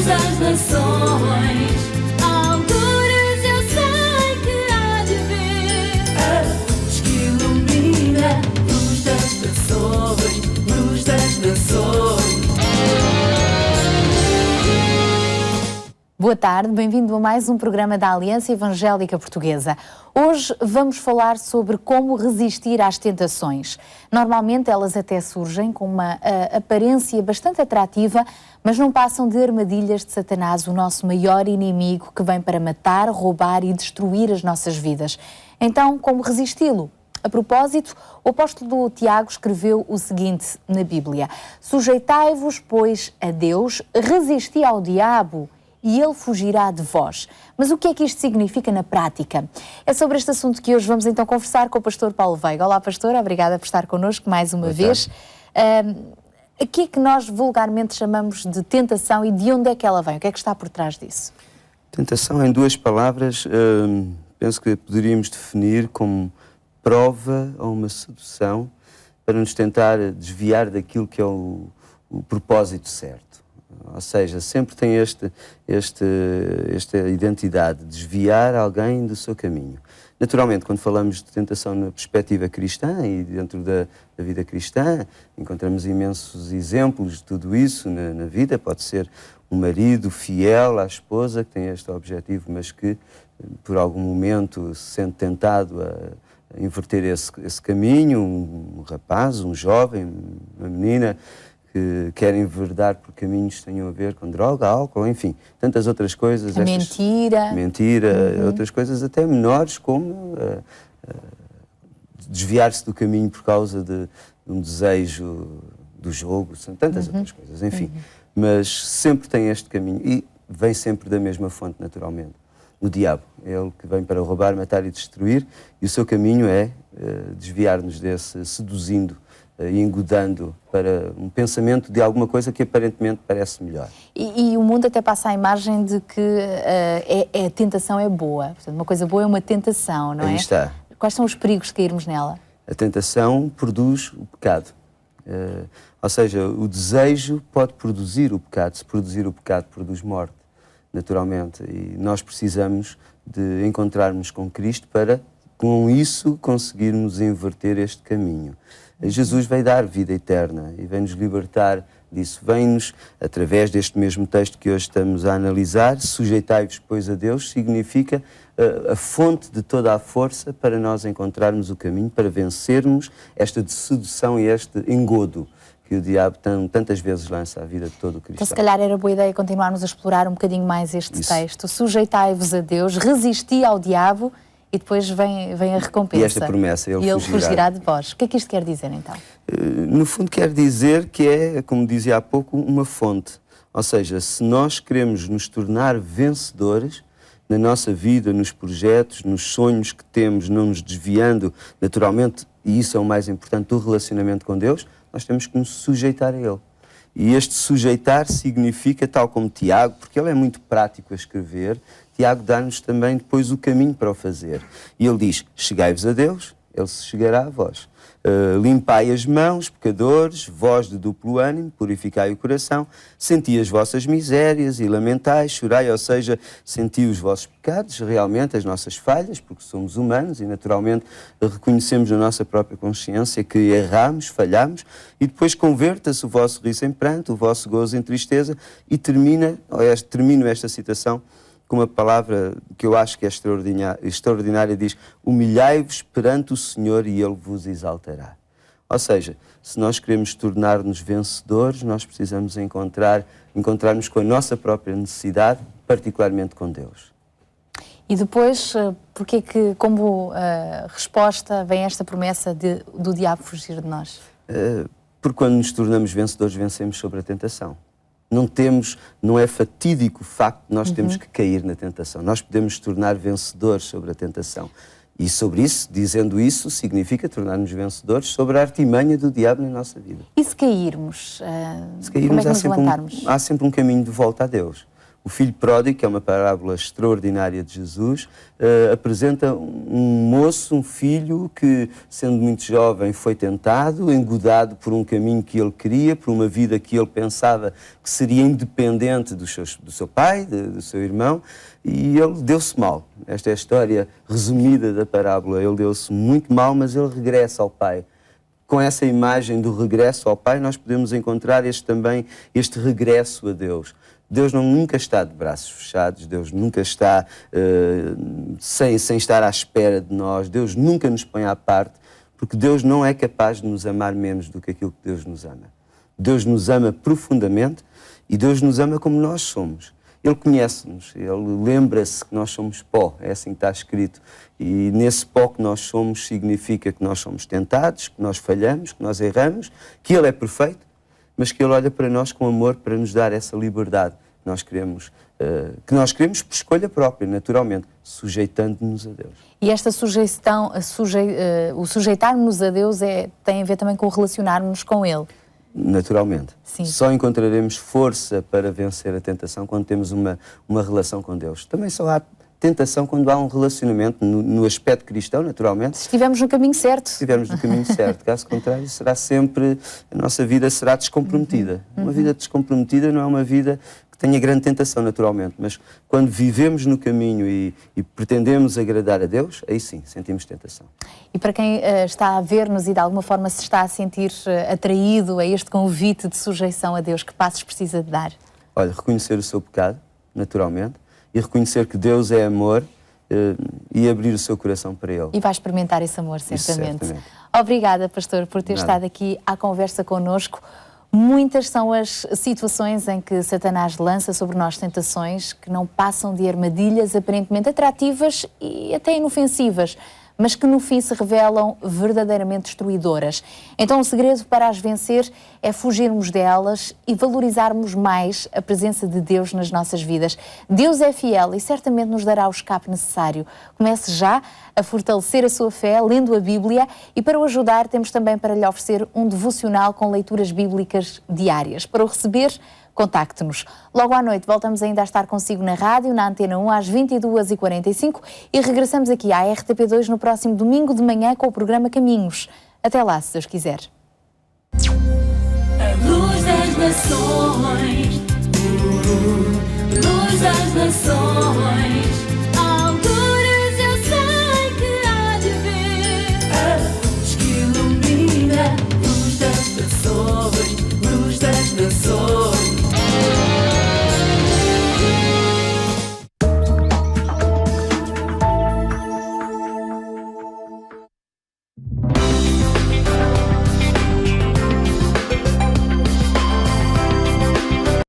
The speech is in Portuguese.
das nações. Alturas eu sei que há de vir a luz que ilumina, luz das nações, luz das nações. Boa tarde, bem-vindo a mais um programa da Aliança Evangélica Portuguesa. Hoje vamos falar sobre como resistir às tentações. Normalmente elas até surgem com uma aparência bastante atrativa, mas não passam de armadilhas de Satanás, o nosso maior inimigo que vem para matar, roubar e destruir as nossas vidas. Então, como resisti-lo? A propósito, o apóstolo Tiago escreveu o seguinte na Bíblia: sujeitai-vos, pois, a Deus, resisti ao diabo e ele fugirá de vós. Mas o que é que isto significa na prática? É sobre este assunto que hoje vamos então conversar com o pastor Paulo Veiga. Olá, pastor, obrigada por estar connosco mais uma vez. O que é que nós vulgarmente chamamos de tentação e de onde é que ela vem? O que é que está por trás disso? Tentação, em duas palavras, penso que poderíamos definir como prova ou uma sedução para nos tentar desviar daquilo que é o propósito certo. Ou seja, sempre tem esta identidade de desviar alguém do seu caminho. Naturalmente, quando falamos de tentação na perspectiva cristã e dentro da vida cristã, encontramos imensos exemplos de tudo isso na vida. Pode ser um marido fiel à esposa que tem este objetivo, mas que por algum momento se sente tentado a inverter esse caminho. Um rapaz, um jovem, uma menina que querem enverdar por caminhos que tenham a ver com droga, álcool, enfim, tantas outras coisas. Mentira, outras coisas até menores, como desviar-se do caminho por causa de um desejo do jogo, são tantas outras coisas, enfim. Mas sempre tem este caminho e vem sempre da mesma fonte, naturalmente. O diabo é ele que vem para roubar, matar e destruir, e o seu caminho é desviar-nos desse, seduzindo e engodando para um pensamento de alguma coisa que aparentemente parece melhor. E o mundo até passa a imagem de que a tentação é boa. Portanto, uma coisa boa é uma tentação, não é? Aí está. Quais são os perigos de cairmos nela? A tentação produz o pecado. Ou seja, o desejo pode produzir o pecado. Se produzir o pecado, produz morte, naturalmente. E nós precisamos de encontrarmos com Cristo para, com isso, conseguirmos inverter este caminho. Jesus veio dar vida eterna e vem nos libertar disso. Vem-nos, através deste mesmo texto que hoje estamos a analisar, sujeitai-vos, pois, a Deus, significa a fonte de toda a força para nós encontrarmos o caminho, para vencermos esta sedução e este engodo que o diabo tantas vezes lança à vida de todo o cristão. Então, se calhar era boa ideia continuarmos a explorar um bocadinho mais este texto. Sujeitai-vos a Deus, resisti ao diabo, e depois vem a recompensa. E esta promessa, ele fugirá de vós. O que é que isto quer dizer, então? No fundo, quer dizer que é, como dizia há pouco, uma fonte. Ou seja, se nós queremos nos tornar vencedores na nossa vida, nos projetos, nos sonhos que temos, não nos desviando naturalmente, e isso é o mais importante, do relacionamento com Deus, nós temos que nos sujeitar a Ele. E este sujeitar significa, tal como Tiago, porque ele é muito prático a escrever, Tiago dá-nos também depois o caminho para o fazer. E ele diz, chegai-vos a Deus, Ele se chegará a vós. Limpai as mãos, pecadores, vós de duplo ânimo, purificai o coração, senti as vossas misérias e lamentai, chorai, ou seja, senti os vossos pecados, realmente as nossas falhas, porque somos humanos e naturalmente reconhecemos na nossa própria consciência que erramos, falhamos, e depois converta-se o vosso riso em pranto, o vosso gozo em tristeza, e termino esta citação com uma palavra que eu acho que é extraordinária, diz, humilhai-vos perante o Senhor e Ele vos exaltará. Ou seja, se nós queremos tornar-nos vencedores, nós precisamos encontrar-nos com a nossa própria necessidade, particularmente com Deus. E depois, porque é que, como resposta, vem esta promessa do diabo fugir de nós? Porque quando nos tornamos vencedores, vencemos sobre a tentação. Não é fatídico o facto de nós termos que cair na tentação. Nós podemos nos tornar vencedores sobre a tentação. E sobre isso, dizendo isso, significa tornar-nos vencedores sobre a artimanha do diabo na nossa vida. E se cairmos? Se cairmos, como é que nos levantarmos? há sempre um caminho de volta a Deus. O filho pródigo, que é uma parábola extraordinária de Jesus, apresenta um moço, um filho que, sendo muito jovem, foi tentado, engodado por um caminho que ele queria, por uma vida que ele pensava que seria independente do seu pai, do seu irmão, e ele deu-se mal. Esta é a história resumida da parábola. Ele deu-se muito mal, mas ele regressa ao pai. Com essa imagem do regresso ao pai, nós podemos encontrar este regresso a Deus. Deus nunca está de braços fechados, Deus nunca está sem estar à espera de nós, Deus nunca nos põe à parte, porque Deus não é capaz de nos amar menos do que aquilo que Deus nos ama. Deus nos ama profundamente e Deus nos ama como nós somos. Ele conhece-nos, Ele lembra-se que nós somos pó, é assim que está escrito. E nesse pó que nós somos significa que nós somos tentados, que nós falhamos, que nós erramos, que Ele é perfeito, mas que Ele olha para nós com amor para nos dar essa liberdade que nós queremos por escolha própria, naturalmente, sujeitando-nos a Deus. E esta sujeição, o sujeitar-nos a Deus tem a ver também com o relacionar-nos com Ele. Naturalmente. Sim. Só encontraremos força para vencer a tentação quando temos uma relação com Deus. Também só há tentação quando há um relacionamento, no aspecto cristão, naturalmente. Se estivermos no caminho certo. Se estivermos no caminho certo. Caso contrário, a nossa vida será descomprometida. Uma vida descomprometida não é uma vida que tenha grande tentação, naturalmente, mas quando vivemos no caminho e pretendemos agradar a Deus, aí sim, sentimos tentação. E para quem está a ver-nos e de alguma forma se está a sentir atraído a este convite de sujeição a Deus, que passos precisa de dar? Olha, reconhecer o seu pecado, naturalmente, e reconhecer que Deus é amor e abrir o seu coração para Ele. E vai experimentar esse amor, certamente. Certamente. Obrigada, pastor, por ter estado aqui à conversa connosco. Muitas são as situações em que Satanás lança sobre nós tentações que não passam de armadilhas aparentemente atrativas e até inofensivas, mas que no fim se revelam verdadeiramente destruidoras. Então o segredo para as vencer é fugirmos delas e valorizarmos mais a presença de Deus nas nossas vidas. Deus é fiel e certamente nos dará o escape necessário. Comece já a fortalecer a sua fé lendo a Bíblia e para o ajudar temos também para lhe oferecer um devocional com leituras bíblicas diárias. Para o receber, contacte-nos. Logo à noite voltamos ainda a estar consigo na rádio, na Antena 1, às 22h45 e regressamos aqui à RTP2 no próximo domingo de manhã com o programa Caminhos. Até lá, se Deus quiser. A luz das nações.